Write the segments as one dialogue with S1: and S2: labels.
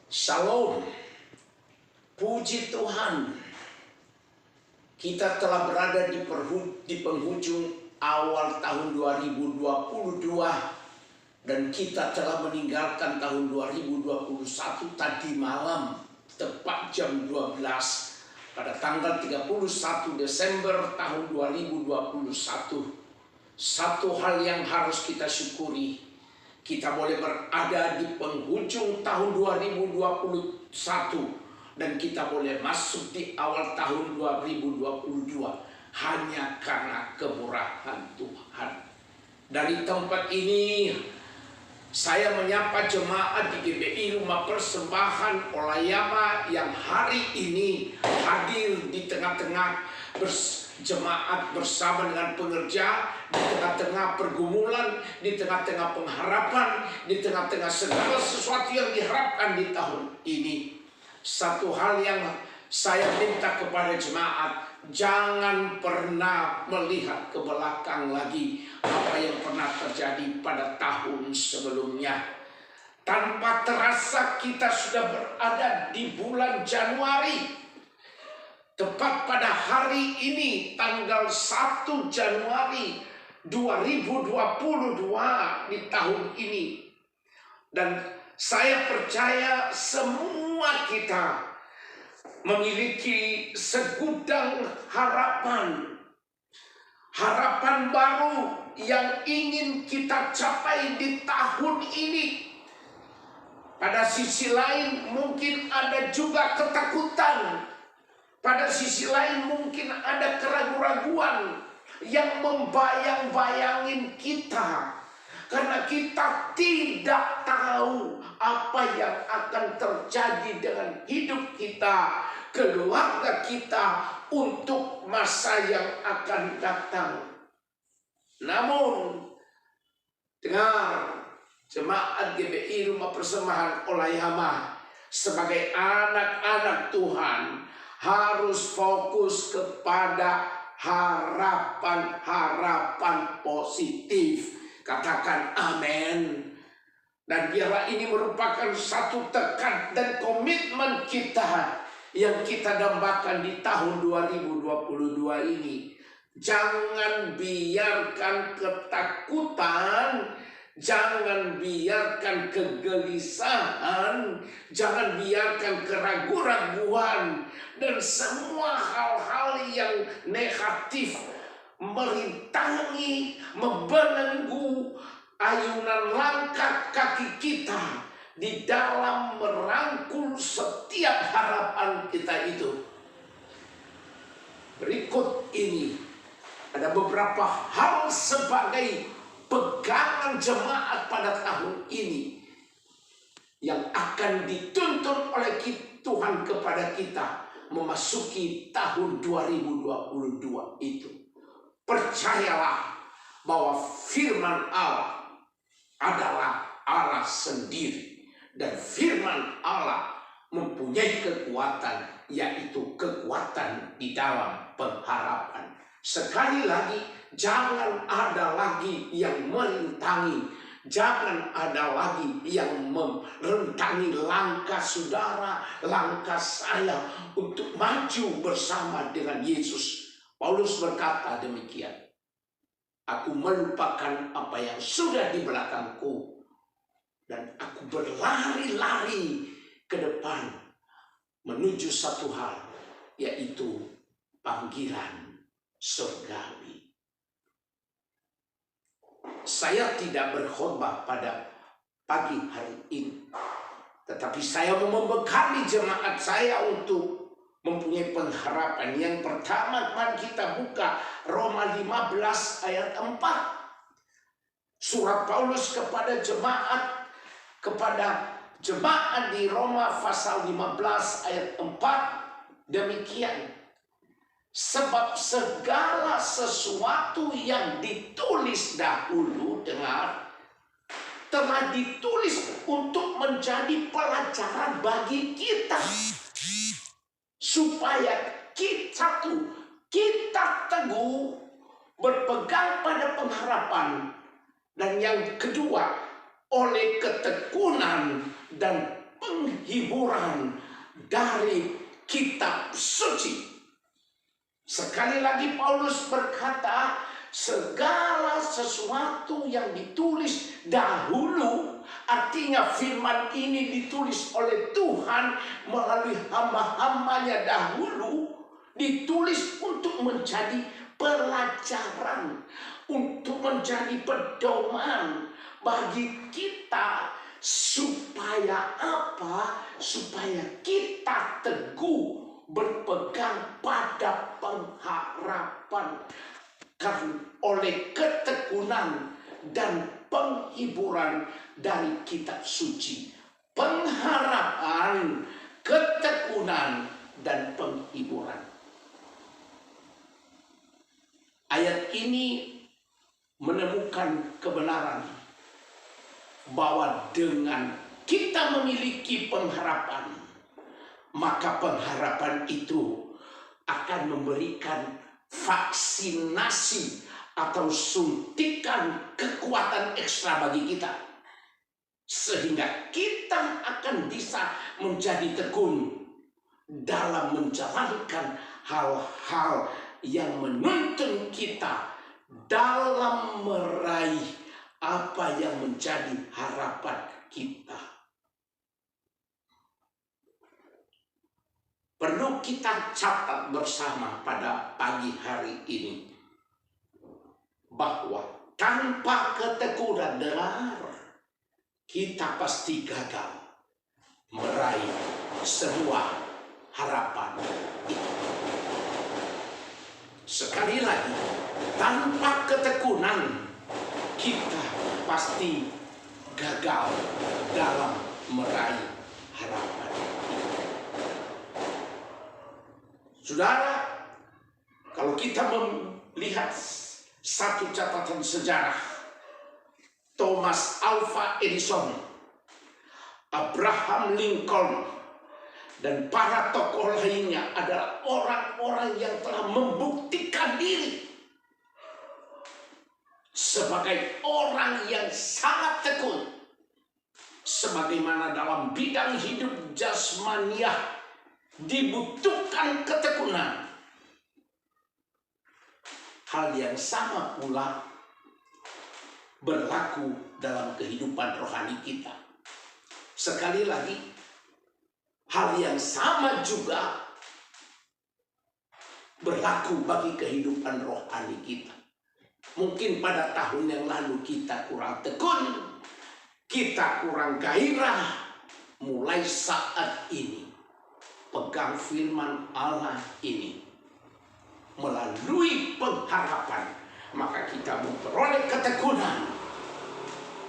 S1: Shalom, puji Tuhan. Kita telah berada di penghujung awal tahun 2022 dan kita telah meninggalkan tahun 2021 tadi malam tepat jam 12 pada tanggal 31 Desember tahun 2021. Satu hal yang harus kita syukuri, kita boleh berada di penghujung tahun 2021 dan kita boleh masuk di awal tahun 2022 hanya karena kemurahan Tuhan. Dari tempat ini saya menyapa jemaat di GBI Rumah Persembahan Olayama yang hari ini hadir di tengah-tengah jemaat bersama dengan pengerja, di tengah-tengah pergumulan, di tengah-tengah pengharapan, di tengah-tengah segala sesuatu yang diharapkan di tahun ini. Satu hal yang saya minta kepada jemaat, jangan pernah melihat ke belakang lagi apa yang pernah terjadi pada tahun sebelumnya. Tanpa terasa kita sudah berada di bulan Januari. Tepat pada hari ini tanggal 1 Januari 2022 di tahun ini. Dan saya percaya semua kita memiliki segudang harapan. Harapan baru yang ingin kita capai di tahun ini. Pada sisi lain mungkin ada juga ketakutan. Pada sisi lain mungkin ada keraguan-raguan yang membayang-bayangin kita. Karena kita tidak tahu apa yang akan terjadi dengan hidup kita, keluarga kita untuk masa yang akan datang. Namun, dengar jemaat GBI Rumah Persembahan Olayama sebagai anak-anak Tuhan harus fokus kepada harapan-harapan positif. Katakan amin. Dan biarlah ini merupakan satu tekad dan komitmen kita yang kita dambakan di tahun 2022 ini. Jangan biarkan ketakutan, jangan biarkan kegelisahan, jangan biarkan keraguan-raguan dan semua hal-hal yang negatif merintangi, membelenggu ayunan langkah kaki kita di dalam merangkul setiap harapan kita itu. Berikut ini ada beberapa hal sebagai pegangan jemaat pada tahun ini yang akan dituntun oleh Tuhan kepada kita memasuki tahun 2022 itu. Percayalah bahwa firman Allah adalah Allah sendiri dan firman Allah mempunyai kekuatan, yaitu kekuatan di dalam pengharapan. Sekali lagi, jangan ada lagi yang merintangi, jangan ada lagi yang merentangi langkah saudara, langkah saya untuk maju bersama dengan Yesus. Paulus berkata demikian, aku melupakan apa yang sudah di belakangku dan aku berlari-lari ke depan menuju satu hal, yaitu panggilan surgawi. Saya tidak berkhotbah pada pagi hari ini, tetapi saya mau membekali jemaat saya untuk mempunyai pengharapan. Yang pertama, mari kita buka Roma 15 ayat 4. Surat Paulus kepada jemaat di Roma pasal 15 ayat 4 demikian. Sebab segala sesuatu yang ditulis dahulu, dengar, telah ditulis untuk menjadi pelajaran bagi kita, supaya kita teguh berpegang pada pengharapan. Dan yang kedua, oleh ketekunan dan penghiburan dari kitab suci. Sekali lagi Paulus berkata, segala sesuatu yang ditulis dahulu, artinya firman ini ditulis oleh Tuhan melalui hamba-hambanya dahulu, ditulis untuk menjadi pelajaran, untuk menjadi pedoman bagi kita. Supaya apa? Supaya kita teguh berpegang pada pengharapan. Karena oleh ketekunan dan penghiburan dari kitab suci. Pengharapan, ketekunan, dan penghiburan. Ayat ini menemukan kebenaran bahwa dengan kita memiliki pengharapan, maka pengharapan itu akan memberikan vaksinasi atau suntikan kekuatan ekstra bagi kita, sehingga kita akan bisa menjadi tekun dalam menjalankan hal-hal yang menuntun kita dalam meraih apa yang menjadi harapan kita. Perlu kita catat bersama pada pagi hari ini bahwa tanpa ketekunan, kita pasti gagal meraih semua harapan itu. Sekali lagi, tanpa ketekunan kita pasti gagal dalam meraih harapan itu. Saudara, kalau kita melihat satu catatan sejarah, Thomas Alva Edison, Abraham Lincoln, dan para tokoh lainnya adalah orang-orang yang telah membuktikan diri sebagai orang yang sangat tekun. Sebagaimana dalam bidang hidup jasmaniah dibutuhkan ketekunan, hal yang sama pula berlaku dalam kehidupan rohani kita. Sekali lagi, hal yang sama juga berlaku bagi kehidupan rohani kita. Mungkin pada tahun yang lalu kita kurang tekun, kita kurang gairah. Mulai saat ini, pegang firman Allah ini melalui pengharapan, maka kita memperoleh ketekunan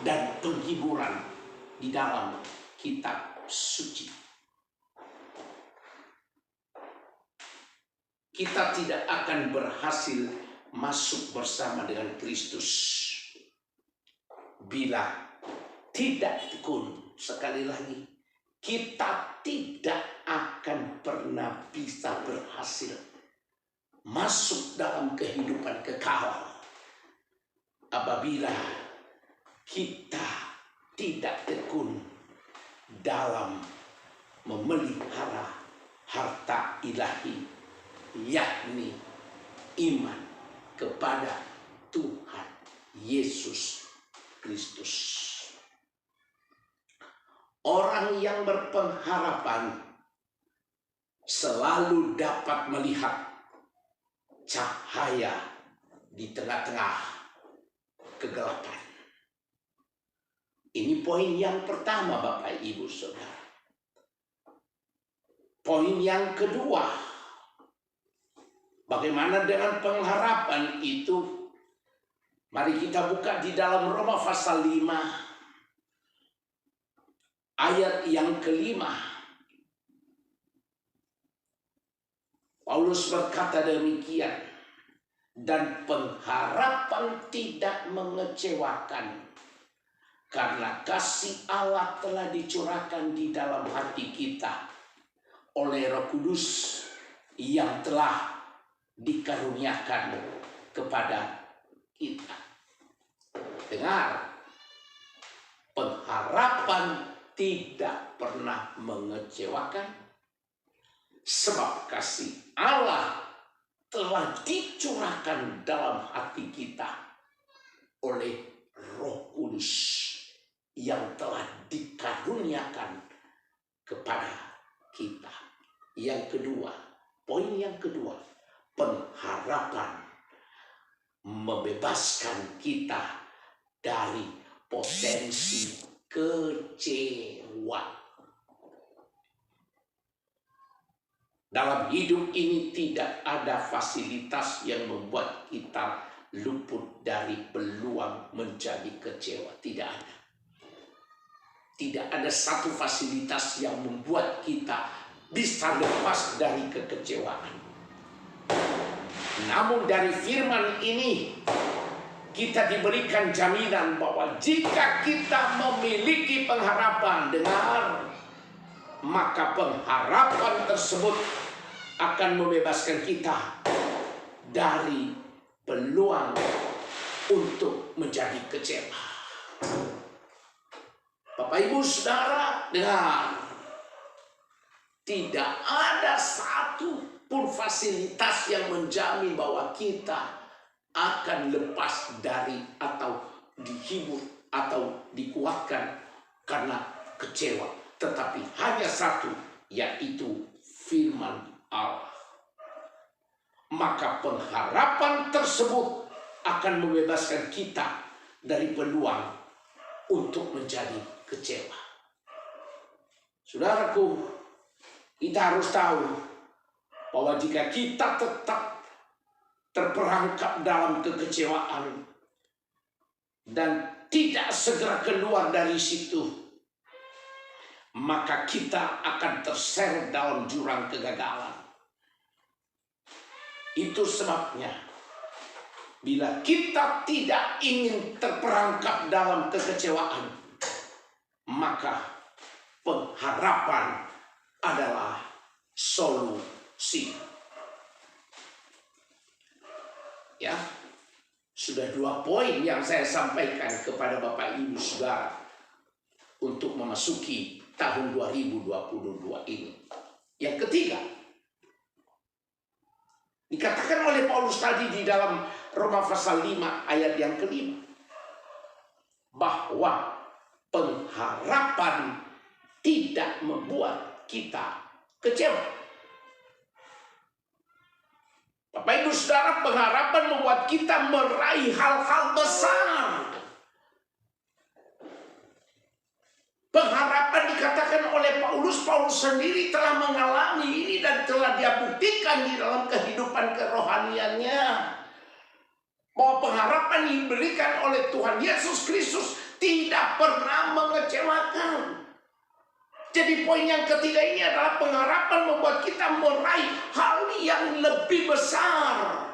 S1: dan penghiburan di dalam kitab suci. Kita tidak akan berhasil masuk bersama dengan Kristus bila tidak tekun. Sekali lagi, kita tidak akan pernah bisa berhasil masuk dalam kehidupan kekal apabila kita tidak tekun dalam memelihara harta ilahi, yakni iman kepada Tuhan Yesus Kristus. Orang yang berpengharapan selalu dapat melihat cahaya di tengah-tengah kegelapan. Ini poin yang pertama, Bapak Ibu Saudara. Poin yang kedua, bagaimana dengan pengharapan itu? Mari kita buka di dalam Roma pasal 5 ayat yang kelima. Paulus berkata demikian, dan pengharapan tidak mengecewakan, karena kasih Allah telah dicurahkan di dalam hati kita oleh Roh Kudus yang telah dikaruniakan kepada kita. Dengar, pengharapan tidak pernah mengecewakan, sebab kasih Allah telah dicurahkan dalam hati kita oleh Roh Kudus yang telah dikaruniakan kepada kita. Yang kedua, poin yang kedua, pengharapan membebaskan kita dari potensi kecewa. Dalam hidup ini tidak ada fasilitas yang membuat kita luput dari peluang menjadi kecewa. Tidak ada. Tidak ada satu fasilitas yang membuat kita bisa lepas dari kekecewaan. Namun dari firman ini kita diberikan jaminan bahwa jika kita memiliki pengharapan, dengar, maka pengharapan tersebut akan membebaskan kita dari peluang untuk menjadi kecewa. Bapak Ibu Saudara, dengar, tidak ada satu pun fasilitas yang menjamin bahwa kita akan lepas dari atau dihibur atau dikuatkan karena kecewa. Tetapi hanya satu, yaitu firman Allah. Maka pengharapan tersebut akan membebaskan kita dari peluang untuk menjadi kecewa. Saudaraku, kita harus tahu bahwa jika kita tetap terperangkap dalam kekecewaan dan tidak segera keluar dari situ, maka kita akan terseret dalam jurang kegagalan. Itu sebabnya bila kita tidak ingin terperangkap dalam kekecewaan, maka pengharapan adalah solusi. Ya, sudah 2 poin yang saya sampaikan kepada Bapak Ibu Saudara untuk memasuki tahun 2022 ini. Yang ketiga, dikatakan oleh Paulus tadi di dalam Roma pasal 5 ayat yang kelima, bahwa pengharapan tidak membuat kita kecewa. Bapak Ibu Saudara, pengharapan membuat kita meraih hal-hal besar. Pengharapan dikatakan oleh Paulus sendiri telah mengalami ini dan telah dia buktikan di dalam kehidupan kerohaniannya. Bahwa pengharapan yang diberikan oleh Tuhan Yesus Kristus tidak pernah mengecewakan. Jadi poin yang ketiga ini adalah pengharapan membuat kita meraih hal yang lebih besar.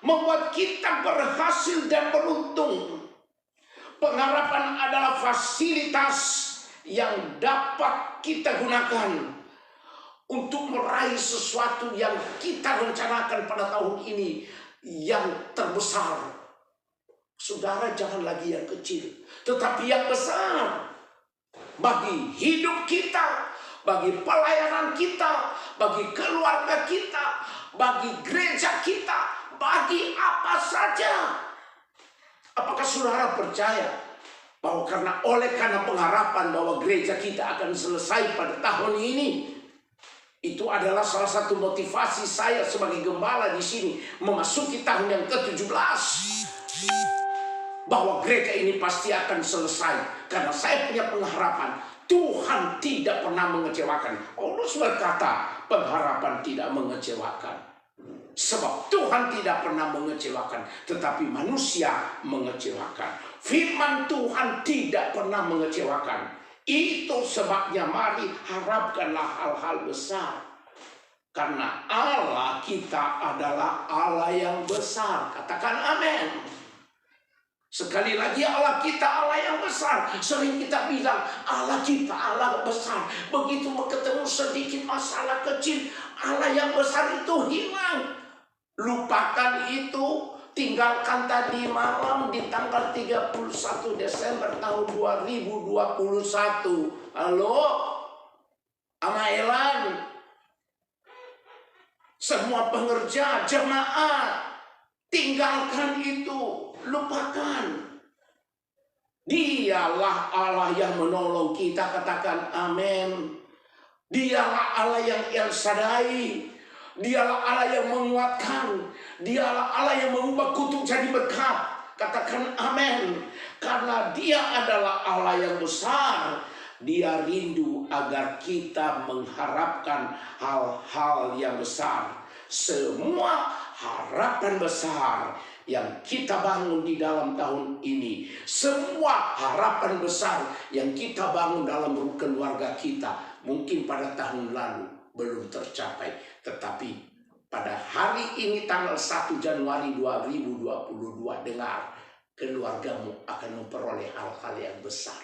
S1: Membuat kita berhasil dan beruntung. Pengharapan adalah fasilitas yang dapat kita gunakan untuk meraih sesuatu yang kita rencanakan pada tahun ini yang terbesar. Saudara, jangan lagi yang kecil, tetapi yang besar. Bagi hidup kita, bagi pelayanan kita, bagi keluarga kita, bagi gereja kita, bagi apa saja. Apakah saudara percaya bahwa karena pengharapan bahwa gereja kita akan selesai pada tahun ini, itu adalah salah satu motivasi saya sebagai gembala di sini memasuki tahun yang ke-17. Bahwa gereja ini pasti akan selesai karena saya punya pengharapan Tuhan tidak pernah mengecewakan. Paulus berkata pengharapan tidak mengecewakan, sebab Tuhan tidak pernah mengecewakan, tetapi manusia mengecewakan. Firman Tuhan tidak pernah mengecewakan. Itu sebabnya mari harapkanlah hal-hal besar, karena Allah kita adalah Allah yang besar. Katakan amin. Sekali lagi, Allah kita Allah yang besar. Sering kita bilang Allah kita Allah besar. Begitu ketemu sedikit masalah kecil, Allah yang besar itu hilang. Lupakan itu. Tinggalkan tadi malam di tanggal 31 Desember tahun 2021. Halo, Ama Elan, semua pengerja, jemaat, tinggalkan itu, lupakan. Dialah Allah yang menolong kita, katakan amin. Dialah Allah yang El Shaddai. Dialah Allah yang menguatkan. Dialah Allah yang mengubah kutuk jadi berkat. Katakan amin. Karena Dia adalah Allah yang besar. Dia rindu agar kita mengharapkan hal-hal yang besar. Semua harapan besar yang kita bangun di dalam tahun ini, semua harapan besar yang kita bangun dalam keluarga kita, mungkin pada tahun lalu belum tercapai, tetapi pada hari ini tanggal 1 Januari 2022, dengar, keluargamu akan memperoleh hal-hal yang besar,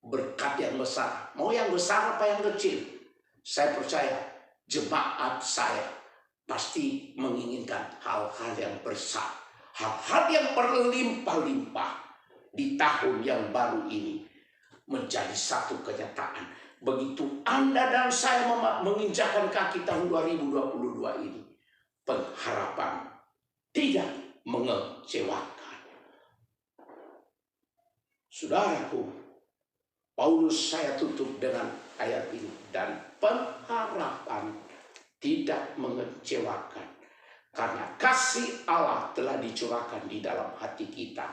S1: berkat yang besar. Mau yang besar apa yang kecil? Saya percaya jemaat saya pasti menginginkan hal-hal yang besar, hal-hal yang berlimpah-limpah di tahun yang baru ini menjadi satu kenyataan. Begitu Anda dan saya menginjakkan kaki tahun 2022 ini, pengharapan tidak mengecewakan. Saudaraku, Paulus, saya tutup dengan ayat ini, dan pengharapan tidak mengecewakan, karena kasih Allah telah dicurahkan di dalam hati kita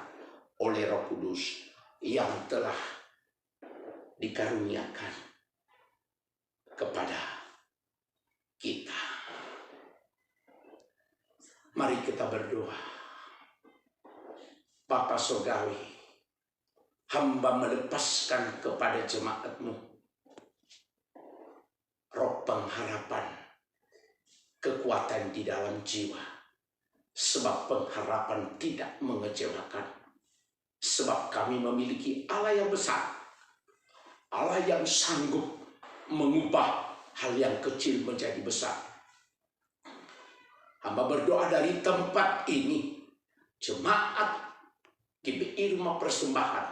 S1: oleh Roh Kudus yang telah dikaruniakan kepada kita. Mari kita berdoa. Bapa Surgawi, hamba melepaskan kepada jemaat-Mu roh pengharapan, kekuatan di dalam jiwa. Sebab pengharapan tidak mengecewakan. Sebab kami memiliki Allah yang besar, Allah yang sanggup mengubah hal yang kecil menjadi besar. Hamba berdoa dari tempat ini, jemaat GBI Rumah Persembahan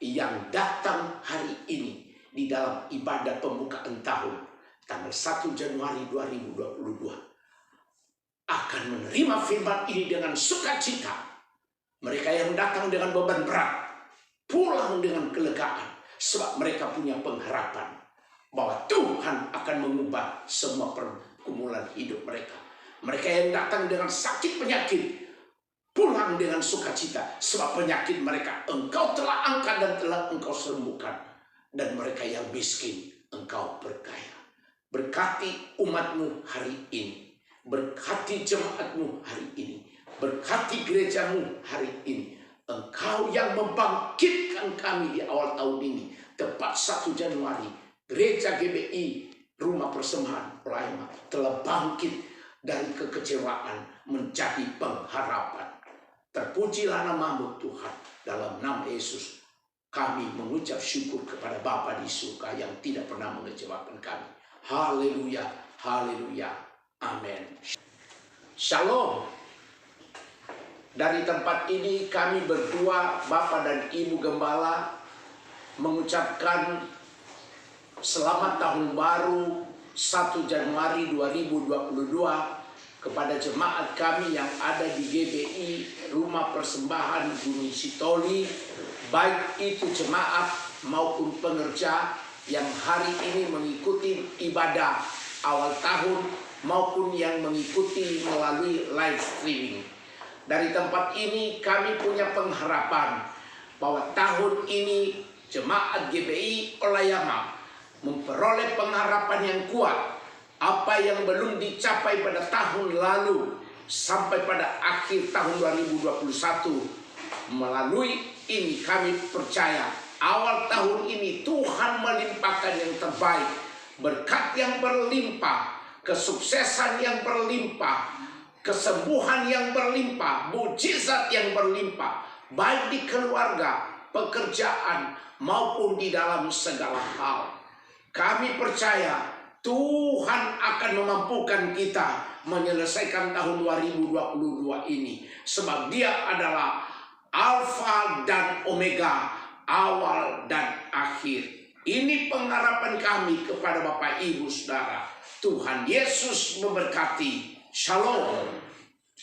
S1: yang datang hari ini di dalam ibadah pembukaan tahun tanggal 1 Januari 2022 akan menerima firman ini dengan sukacita. Mereka yang datang dengan beban berat pulang dengan kelegaan, sebab mereka punya pengharapan bahwa Tuhan akan mengubah semua pergumulan hidup mereka. Mereka yang datang dengan sakit penyakit pulang dengan sukacita, sebab penyakit mereka Engkau telah angkat dan telah Engkau sembuhkan. Dan mereka yang miskin Engkau berkaya. Berkati umat-Mu hari ini, berkati jemaat-Mu hari ini, berkati gereja-Mu hari ini. Engkau yang membangkitkan kami di awal tahun ini, tepat 1 Januari, gereja GBI Rumah Persembahan Pelayanan telah bangkit dari kekecewaan menjadi pengharapan. Terpujilah nama-Mu Tuhan. Dalam nama Yesus kami mengucap syukur kepada Bapa di surga yang tidak pernah mengecewakan kami. Haleluya, haleluya, amin. Shalom. Dari tempat ini kami berdua, Bapak dan Ibu Gembala, mengucapkan selamat tahun baru 1 Januari 2022 kepada jemaat kami yang ada di GBI Rumah Persembahan Gunung Sitoli, baik itu jemaat maupun pengerja yang hari ini mengikuti ibadah awal tahun maupun yang mengikuti melalui live streaming. Dari tempat ini kami punya pengharapan bahwa tahun ini jemaat GBI Olayama memperoleh pengharapan yang kuat. Apa yang belum dicapai pada tahun lalu sampai pada akhir tahun 2021, melalui ini kami percaya awal tahun ini Tuhan melimpahkan yang terbaik, berkat yang berlimpah, kesuksesan yang berlimpah, kesembuhan yang berlimpah, mujizat yang berlimpah, baik di keluarga, pekerjaan, maupun di dalam segala hal. Kami percaya Tuhan akan memampukan kita menyelesaikan tahun 2022 ini. Sebab Dia adalah Alfa dan Omega, awal dan akhir. Ini pengharapan kami kepada Bapak Ibu Saudara. Tuhan Yesus memberkati. Shalom.